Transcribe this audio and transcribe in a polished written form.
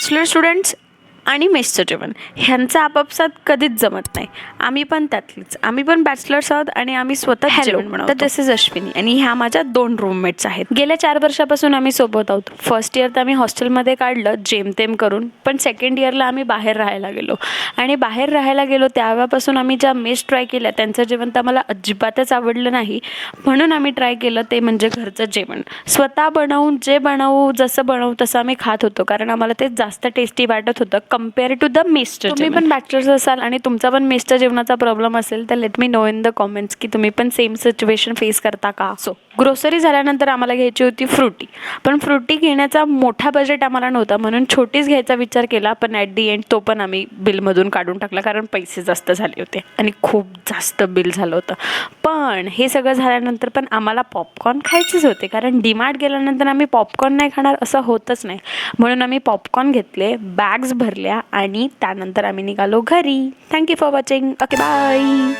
Bachelor students आणि मेसचं जेवण ह्यांचं आपापसात कधीच जमत नाही. आम्ही पण त्यातलीच. आम्ही पण बॅचलर्स आहोत आणि आम्ही स्वतः जेवण बनवतो. तर दिस इज अश्विनी आणि ह्या माझ्या 2 रूममेट्स आहेत. गेल्या 4 वर्षापासून आम्ही सोबत आहोत. फर्स्ट इयर तर आम्ही हॉस्टेलमध्ये काढलं जेमतेम करून, पण सेकंड इयरला आम्ही बाहेर राहायला गेलो आणि बाहेर राहायला गेलो तेव्हापासून आम्ही ज्या मेस ट्राय केल्या त्यांचं जेवण तर मला अजिबातच आवडलं नाही. म्हणून आम्ही ट्राय केलं ते म्हणजे घरचं जेवण. स्वतः बनवून जे बनवू जसं बनवू तसं आम्ही खात होतो, कारण आम्हाला ते जास्त टेस्टी वाटत होतं कम्पेअर टू द मेसचं. तुम्ही पण बॅचलर्स असाल आणि तुमचा पण मेसच्या जेवणाचा प्रॉब्लेम असेल तर let me know in the comments की तुम्ही पण सेम सिच्युएशन फेस करता का. सो ग्रोसरी झाल्यानंतर आम्हाला घ्यायची होती फ्रुटी, पण फ्रुटी घेण्याचा मोठा बजेट आम्हाला नव्हता म्हणून छोटीच घ्यायचा विचार केला, पण ॲट दी एंड तो पण आम्ही बिलमधून काढून टाकला कारण पैसे जास्त झाले होते आणि खूप जास्त बिल झालं होतं. पण हे सगळं झाल्यानंतर पण आम्हाला पॉपकॉर्न खायचेच होते, कारण डीमार्ट गेल्यानंतर आम्ही पॉपकॉर्न नाही खाणार असं होतच नाही. म्हणून आम्ही पॉपकॉर्न घेतले, बॅग्स भरल्या आणि त्यानंतर आम्ही निघालो घरी. Thank you for watching. Okay bye.